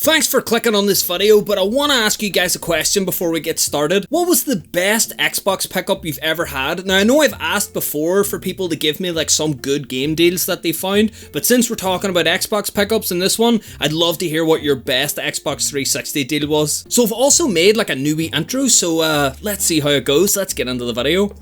Thanks for clicking on this video, but I want to ask you guys a question before we get started. What was the best Xbox pickup you've ever had? Now I know I've asked before for people to give me like some good game deals that they found, but since we're talking about Xbox pickups in this one, I'd love to hear what your best Xbox 360 deal was. So I've also made like a newbie intro, so let's see how it goes. Let's get into the video.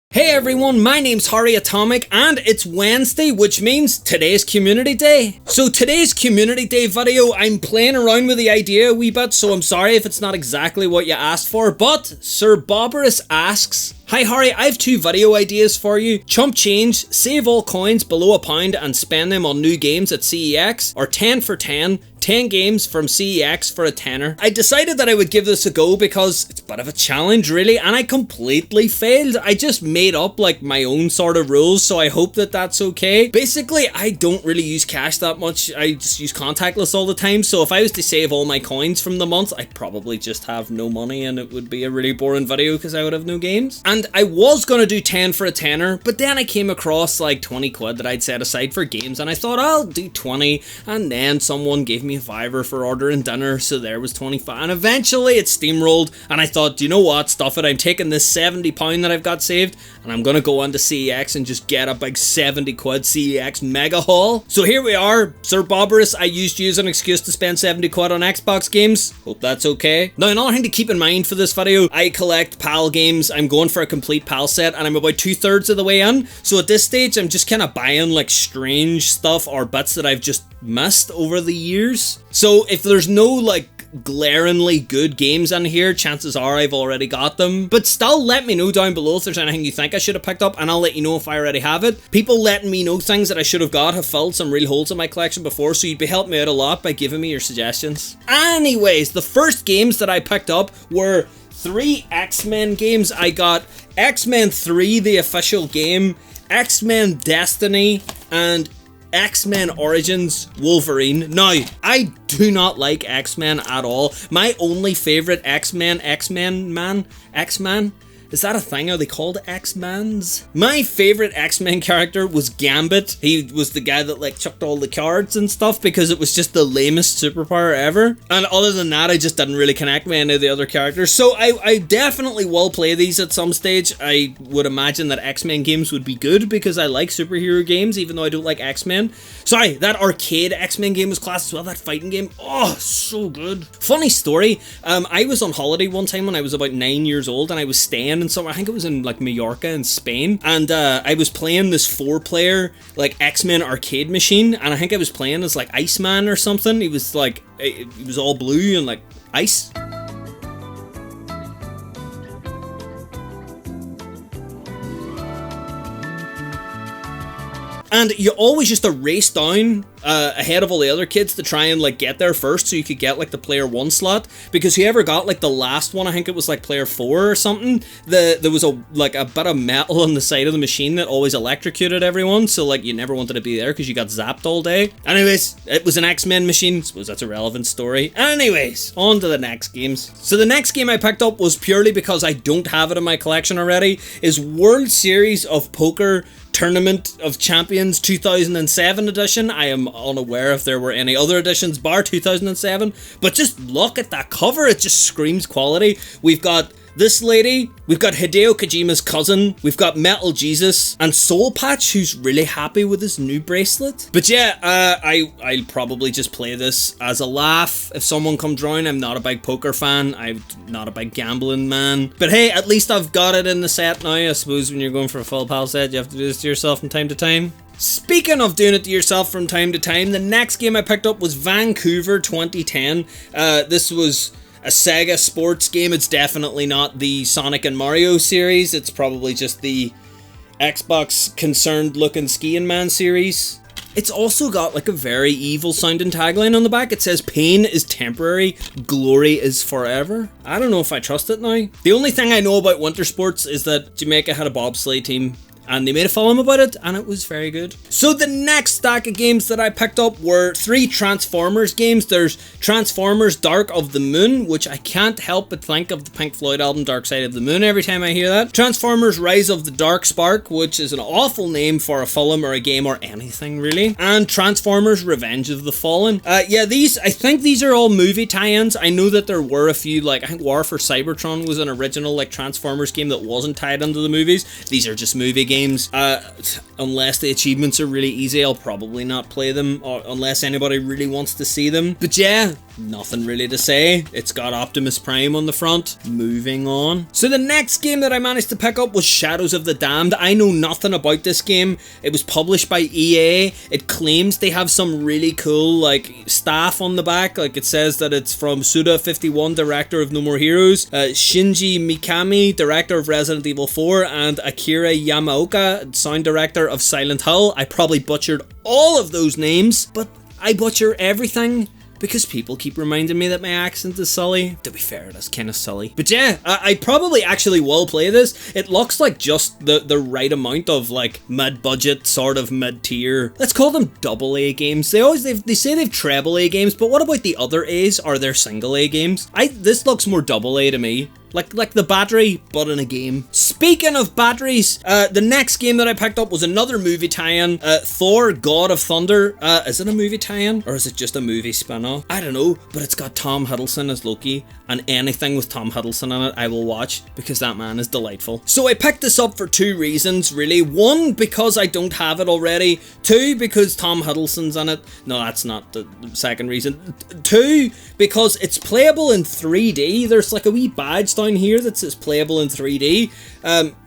Hey everyone, my name's HarryAtomic and it's Wednesday, which means today's Community Day. So today's Community Day video, I'm playing around with the idea a wee bit, so I'm sorry if it's not exactly what you asked for, but Sir Bobberus asks, "Hi Harry, I have two video ideas for you. Chump change, save all coins below £1 and spend them on new games at CEX, or 10 for 10 games from CEX for a tenner." I decided that I would give this a go because it's a bit of a challenge really, and I completely failed. I just made up like my own sort of rules, so I hope that that's okay. Basically, I don't really use cash that much. I just use contactless all the time, so if I was to save all my coins from the month, I'd probably just have no money and it would be a really boring video because I would have no games. And I was gonna do 10 for a tenner, but then I came across like 20 quid that I'd set aside for games, and I thought I'll do 20, and then someone gave me a fiver for ordering dinner, so there was 25, and eventually it steamrolled, and I thought, do you know what, stuff it, I'm taking this £70 that I've got saved, and I'm gonna go onto CEX and just get a big 70 quid CEX MEGA HAUL. So here we are, Sir Bobberus, I used you as an excuse to spend 70 quid on Xbox games. Hope that's okay. Now another thing to keep in mind for this video, I collect PAL games. I'm going for a complete PAL set, and I'm about 2/3 of the way in, so at this stage I'm just kind of buying like strange stuff or bits that I've just missed over the years. So if there's no like glaringly good games in here, chances are I've already got them, but still let me know down below if there's anything you think I should have picked up, and I'll let you know if I already have it. People letting me know things that I should have got have filled some real holes in my collection before, so you'd be helping me out a lot by giving me your suggestions. Anyways, the first games that I picked up were 3 X-Men games. I got X-Men 3, the official game, X-Men Destiny, and X-Men Origins Wolverine. Now, I do not like X-Men at all. My only favourite X-Men, is that a thing? Are they called X-Mans? My favourite X-Men character was Gambit. He was the guy that like chucked all the cards and stuff because it was just the lamest superpower ever. And other than that, I just didn't really connect with any of the other characters. So I definitely will play these at some stage. I would imagine that X-Men games would be good because I like superhero games, even though I don't like X-Men. Sorry, that arcade X-Men game was class as well, that fighting game. Oh, so good. Funny story, I was on holiday one time when I was about 9 years old, and I was staying in somewhere, I think it was in like Mallorca in Spain, and I was playing this 4-player like X-Men arcade machine, and I think I was playing as like Iceman or something. He was like, he was all blue and like ice. And you always used to race down ahead of all the other kids to try and like get there first, so you could get like the player 1 slot, because whoever got like the last one, I think it was like player 4 or something, there was a bit of metal on the side of the machine that always electrocuted everyone, so like you never wanted to be there because you got zapped all day. Anyways, it was an X-Men machine. I suppose that's a relevant story. Anyways, on to the next games. So the next game I picked up was purely because I don't have it in my collection already, is World Series of Poker Tournament of Champions 2007 edition. I am unaware if there were any other editions bar 2007, but just look at that cover, it just screams quality. We've got this lady, we've got Hideo Kojima's cousin, we've got Metal Jesus, and Soul Patch, who's really happy with his new bracelet. But yeah, I'll probably just play this as a laugh if someone comes round. I'm not a big poker fan, I'm not a big gambling man. But hey, at least I've got it in the set now. I suppose when you're going for a full PAL set, you have to do this to yourself from time to time. Speaking of doing it to yourself from time to time, the next game I picked up was Vancouver 2010. This was a Sega sports game. It's definitely not the Sonic and Mario series. It's probably just the Xbox concerned looking skiing man series. It's also got like a very evil sounding tagline on the back. It says, "Pain is temporary, glory is forever." I don't know if I trust it now. The only thing I know about winter sports is that Jamaica had a bobsleigh team, and they made a film about it, and it was very good. So the next stack of games that I picked up were 3 Transformers games. There's Transformers Dark of the Moon, which I can't help but think of the Pink Floyd album Dark Side of the Moon every time I hear that. Transformers Rise of the Dark Spark, which is an awful name for a film or a game or anything really. And Transformers Revenge of the Fallen. Yeah, I think these are all movie tie-ins. I know that there were a few, like I think War for Cybertron was an original like Transformers game that wasn't tied into the movies. These are just movie games. Unless the achievements are really easy, I'll probably not play them, or unless anybody really wants to see them. But yeah, nothing really to say. It's got Optimus Prime on the front. Moving on. So the next game that I managed to pick up was Shadows of the Damned. I know nothing about this game. It was published by EA. It claims they have some really cool like staff on the back. Like it says that it's from Suda51, director of No More Heroes, Shinji Mikami, director of Resident Evil 4, and Akira Yamaoka, sound director of Silent Hill. I probably butchered all of those names, but I butcher everything because people keep reminding me that my accent is sully. To be fair, it is kind of sully. But yeah, I probably actually will play this. It looks like just the right amount of like mid-budget, sort of mid-tier. Let's call them AA games. They say they've treble A games, but what about the other A's? Are there single A games? This looks more AA to me. Like the battery, but in a game. Speaking of batteries, the next game that I picked up was another movie tie-in. Thor, God of Thunder. Is it a movie tie-in? Or is it just a movie spin-off? I don't know, but it's got Tom Hiddleston as Loki. And anything with Tom Hiddleston in it, I will watch, because that man is delightful. So I picked this up for 2 reasons, really. 1, because I don't have it already. 2, because Tom Hiddleston's in it. No, that's not the second reason. 2, because it's playable in 3D. There's like a wee badge down here that says playable in 3D.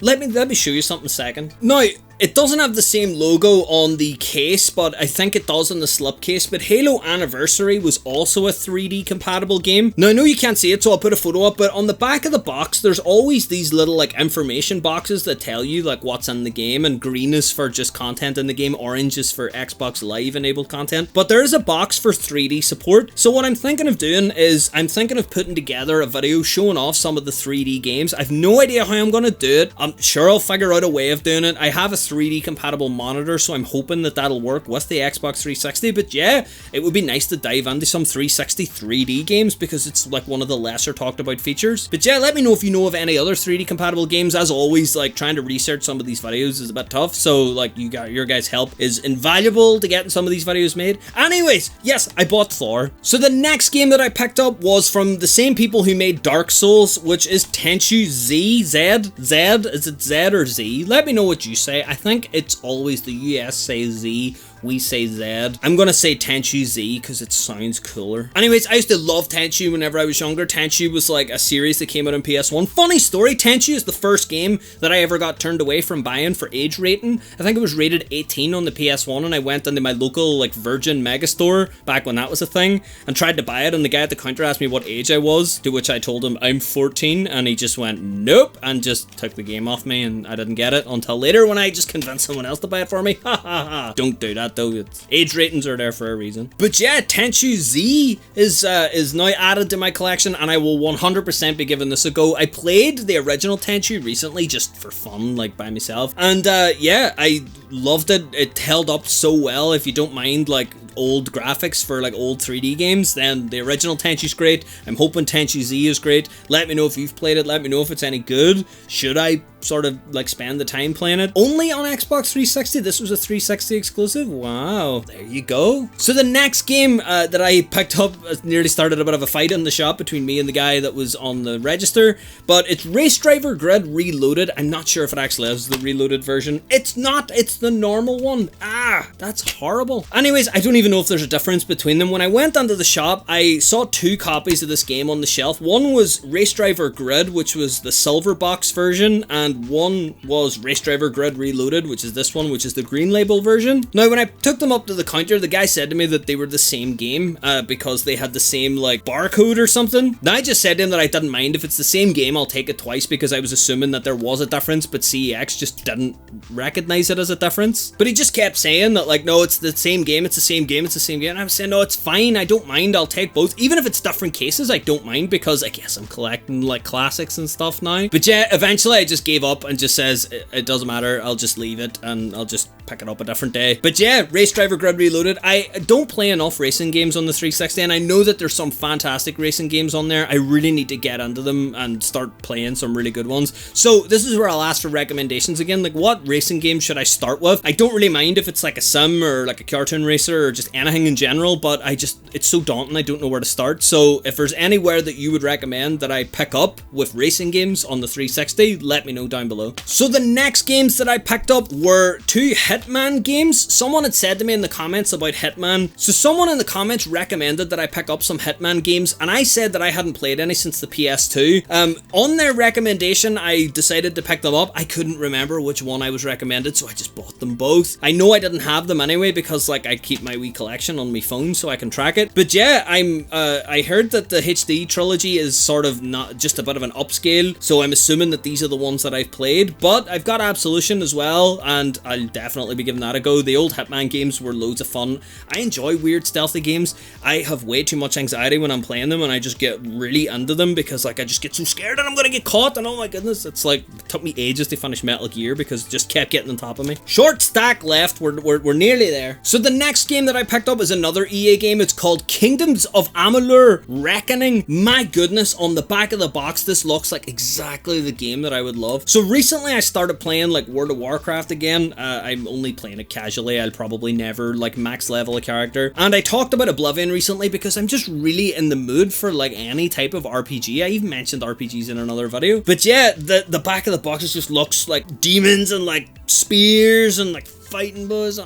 Let me show you something a second. Now, it doesn't have the same logo on the case, but I think it does on the slipcase. But Halo Anniversary was also a 3D compatible game. Now, I know you can't see it, so I'll put a photo up, but on the back of the box, there's always these little like information boxes that tell you like what's in the game, and green is for just content in the game, orange is for Xbox Live enabled content. But there is a box for 3D support. So what I'm thinking of doing is I'm thinking of putting together a video showing off some of the 3D games. I've no idea how I'm going to do it. I'm sure I'll figure out a way of doing it. I have a 3D compatible monitor, so I'm hoping that that'll work with the Xbox 360. But yeah, it would be nice to dive into some 360 3D games, because it's like one of the lesser talked about features. But yeah, let me know if you know of any other 3D compatible games. As always, like trying to research some of these videos is a bit tough, so like your guys' help is invaluable to getting some of these videos made. Anyways, yes, I bought Thor. So the next game that I picked up was from the same people who made Dark Souls, which is Tenchu Z. Is it Z or Z? Let me know what you say. I think it's always the US say Z, we say Z. I'm gonna say Tenchu Z because it sounds cooler. Anyways, I used to love Tenchu whenever I was younger. Tenchu was like a series that came out on PS1. Funny story, Tenchu is the first game that I ever got turned away from buying for age rating. I think it was rated 18 on the PS1, and I went into my local like Virgin Megastore back when that was a thing and tried to buy it, and the guy at the counter asked me what age I was, to which I told him I'm 14, and he just went nope and just took the game off me, and I didn't get it until later when I just convinced someone else to buy it for me. Ha ha ha. Don't do that though. Age ratings are there for a reason. But yeah, Tenchu Z is now added to my collection, and I will 100% be giving this a go. I played the original Tenchu recently just for fun, like by myself, and yeah, I loved it. It held up so well. If you don't mind like old graphics for like old 3D games, then the original Tenchu's great. I'm hoping Tenchu Z is great. Let me know if you've played it. Let me know if it's any good. Should I sort of like spend the time playing it? Only on Xbox 360. This was a 360 exclusive. Wow, there you go. So the next game that I picked up nearly started a bit of a fight in the shop between me and the guy that was on the register, but it's Race Driver Grid Reloaded. I'm not sure if it actually is the reloaded version. It's not, it's the normal one. Ah, that's horrible. Anyways, I don't even know if there's a difference between them. When I went onto the shop, I saw 2 copies of this game on the shelf. One was Race Driver Grid, which was the silver box version, and one was Race Driver Grid Reloaded, which is this one, which is the green label version. Now, when I took them up to the counter, the guy said to me that they were the same game because they had the same like barcode or something. Now, I just said to him that I didn't mind. If it's the same game, I'll take it twice, because I was assuming that there was a difference, but CEX just didn't recognize it as a difference. But he just kept saying that like, no, it's the same game, it's the same game, it's the same game. And I was saying, no, it's fine, I don't mind, I'll take both. Even if it's different cases, I don't mind, because I guess I'm collecting like classics and stuff now. But yeah, eventually I just gave gave up and just says, it doesn't matter, I'll just leave it and I'll just pick it up a different day. But yeah, Race Driver Grid Reloaded. I don't play enough racing games on the 360, and I know that there's some fantastic racing games on there. I really need to get into them and start playing some really good ones. So this is where I'll ask for recommendations again. Like, what racing game should I start with? I don't really mind if it's like a sim or like a cartoon racer or just anything in general, but it's so daunting, I don't know where to start. So if there's anywhere that you would recommend that I pick up with racing games on the 360, let me know down below. So the next games that I picked up were 2 Hitman games. Someone had said to me in the comments about Hitman. So someone in the comments recommended that I pick up some Hitman games, and I said that I hadn't played any since the PS2. On their recommendation, I decided to pick them up. I couldn't remember which one I was recommended, so I just bought them both. I know I didn't have them anyway because like I keep my wee collection on my phone so I can track it. But yeah, I heard that the HD trilogy is sort of not just a bit of an upscale, so I'm assuming that these are the ones that I've played. But I've got Absolution as well, and I'll definitely be giving that a go. The old Hitman games were loads of fun. I enjoy weird stealthy games. I have way too much anxiety when I'm playing them, and I just get really into them because like I just get so scared that I'm gonna get caught, and oh my goodness, it's like it took me ages to finish Metal Gear because it just kept getting on top of me. Short stack left, we're nearly there. So the next game that I picked up is another EA game. It's called Kingdoms of Amalur Reckoning. My goodness, on the back of the box this looks like exactly the game that I would love. So recently I started playing like World of Warcraft again. I'm only playing it casually. I'll probably never like max level a character, and I talked about Oblivion recently because I'm just really in the mood for like any type of RPG. I even mentioned RPGs in another video. But yeah, the back of the box just looks like demons and like spears and like fighting bows.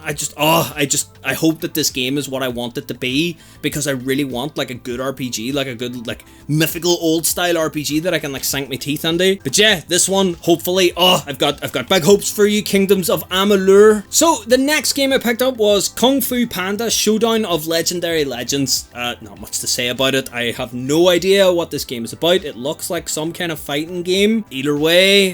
I hope that this game is what I want it to be, because I really want like a good RPG, like a good like mythical old style RPG that I can like sink my teeth into. But yeah, this one hopefully, I've got big hopes for you, Kingdoms of Amalur. So the next game I picked up was Kung Fu Panda Showdown of Legendary Legends. Not much to say about it. I have no idea what this game is about. It looks like some kind of fighting game. Either way,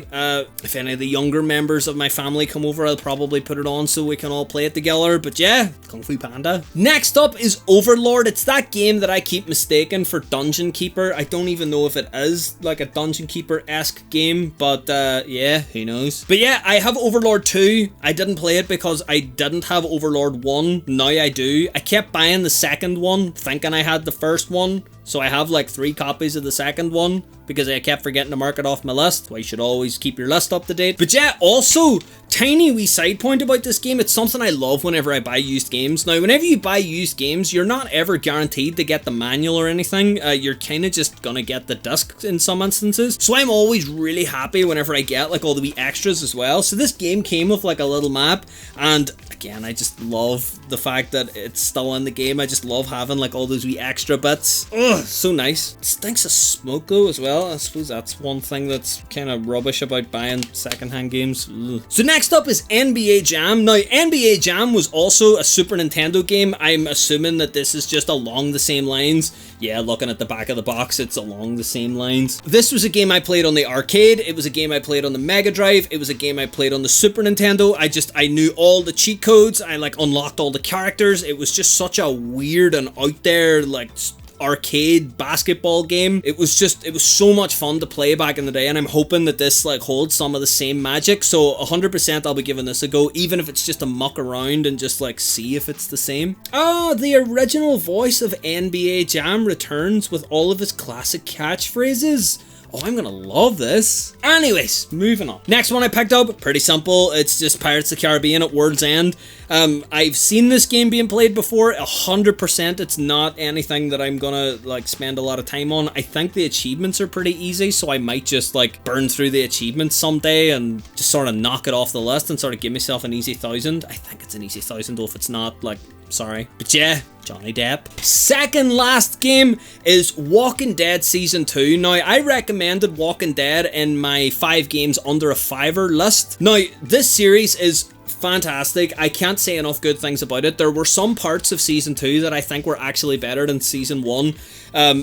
if any of the younger members of my family come over, I'll probably put it on so we can all play it together. But yeah, Kung Fu Panda. Next up is Overlord. It's that game that I keep mistaken for Dungeon Keeper. I don't even know if it is like a Dungeon Keeper-esque game, but yeah, who knows. But yeah, I have Overlord 2. I didn't play it because I didn't have Overlord 1. Now I do. I kept buying the second one thinking I had the first one, so I have like 3 copies of the second one because I kept forgetting to mark it off my list. Well, you should always keep your list up to date. But yeah, also, tiny wee side point about this game, it's something I love whenever I buy used games. Now, whenever you buy used games, you're not ever guaranteed to get the manual or anything. You're kind of just gonna get the disc in some instances. So I'm always really happy whenever I get like all the wee extras as well. So this game came with like a little map, and again, I just love the fact that it's still in the game. I just love having like all those wee extra bits. Ugh, so nice. It stinks of smoke though as well. I suppose that's one thing that's kind of rubbish about buying secondhand games. Ugh. So next up is NBA Jam. Now, NBA Jam was also a Super Nintendo game. I'm assuming that this is just along the same lines. Yeah, looking at the back of the box, it's along the same lines. This was a game I played on the arcade. It was a game I played on the Mega Drive. It was a game I played on the Super Nintendo. I knew all the cheat codes. I like unlocked all the characters. It was just such a weird and out there like arcade basketball game. It was so much fun to play back in the day, and I'm hoping that this like holds some of the same magic. So 100% I'll be giving this a go, even if it's just to muck around and just like see if it's the same. The original voice of NBA Jam returns with all of his classic catchphrases. Oh, I'm gonna love this. Anyways, moving on. Next one I picked up, pretty simple. It's just Pirates of the Caribbean at World's End. I've seen this game being played before. 100% it's not anything that I'm gonna like spend a lot of time on. I think the achievements are pretty easy, so I might just like burn through the achievements someday and just sort of knock it off the list and sort of give myself an easy 1,000. I think it's an easy 1,000 though. If it's not, like, sorry. But yeah, Johnny Depp. Second last game is Walking Dead Season 2. Now, I recommended Walking Dead in my 5 games under a $5 list. Now, this series is fantastic. I can't say enough good things about it. There were some parts of season 2 that I think were actually better than season 1.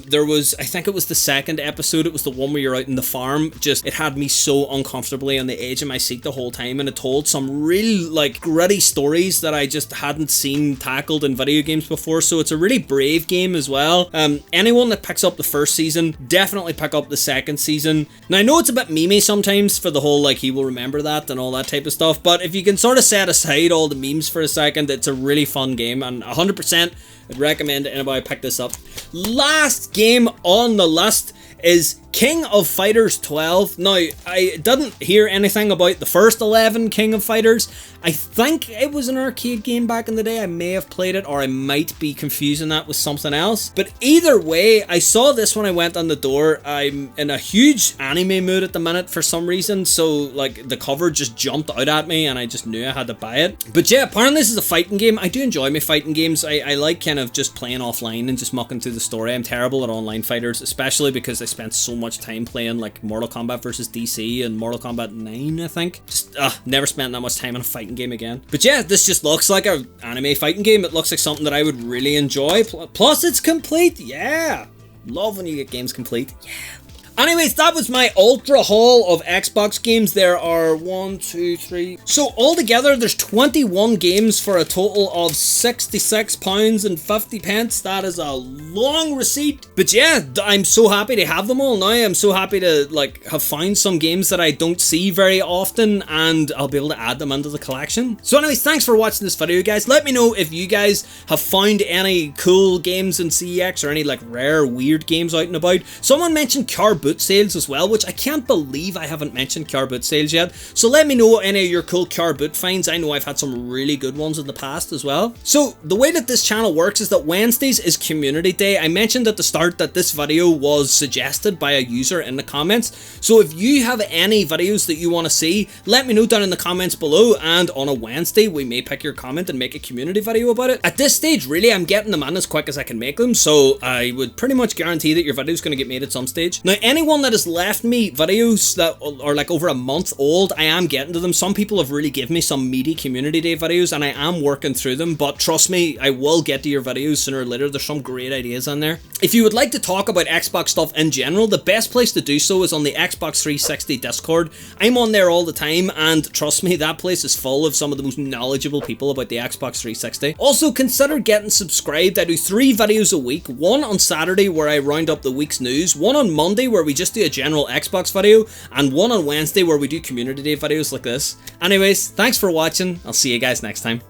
There was, I think it was the second episode, it was the one where you're out in the farm. Just, it had me so uncomfortably on the edge of my seat the whole time, and it told some really like gritty stories that I just hadn't seen tackled in video games before. So it's a really brave game as well. Anyone that picks up the first season, definitely pick up the second season. Now I know it's a bit memey sometimes for the whole like he will remember that and all that type of stuff, but if you can sort of set aside all the memes for a second, it's a really fun game, and 100% I'd recommend anybody pick this up. Last game on the list is King of Fighters 12. Now, I didn't hear anything about the first 11 King of Fighters. I think it was an arcade game back in the day. I may have played it, or I might be confusing that with something else. But either way, I saw this when I went on the door. I'm in a huge anime mood at the minute for some reason, so like the cover just jumped out at me and I just knew I had to buy it. But yeah, apparently this is a fighting game. I do enjoy my fighting games. I like kind of just playing offline and just mucking through the story. I'm terrible at online fighters, especially because I spent so much time playing like Mortal Kombat vs DC and Mortal Kombat 9, I think. Just never spent that much time on a fighting game again. But yeah, this just looks like an anime fighting game. It looks like something that I would really enjoy. Plus it's complete. Yeah, love when you get games complete. Yeah. Anyways, that was my ultra haul of Xbox games. There are 1, 2, 3. So altogether, there's 21 games for a total of £66.50. That is a long receipt. But yeah, I'm so happy to have them all now. I'm so happy to like have found some games that I don't see very often, and I'll be able to add them into the collection. So anyways, thanks for watching this video, guys. Let me know if you guys have found any cool games in CeX or any like rare, weird games out and about. Someone mentioned car boot sales as well, which I can't believe I haven't mentioned car boot sales yet. So let me know any of your cool car boot finds. I know I've had some really good ones in the past as well. So the way that this channel works is that Wednesdays is community day. I mentioned at the start that this video was suggested by a user in the comments. So if you have any videos that you want to see, let me know down in the comments below, and on a Wednesday we may pick your comment and make a community video about it. At this stage, really, I'm getting them in as quick as I can make them, so I would pretty much guarantee that your video is going to get made at some stage. Now, anyone that has left me videos that are like over a month old, I am getting to them. Some people have really given me some meaty community day videos, and I am working through them, but trust me, I will get to your videos sooner or later. There's some great ideas on there. If you would like to talk about Xbox stuff in general, the best place to do so is on the Xbox 360 Discord. I'm on there all the time, and trust me, that place is full of some of the most knowledgeable people about the Xbox 360. Also, consider getting subscribed. I do 3 videos a week, one on Saturday where I round up the week's news, one on Monday where we just do a general Xbox video, and one on Wednesday where we do community day videos like this. Anyways, thanks for watching. I'll see you guys next time.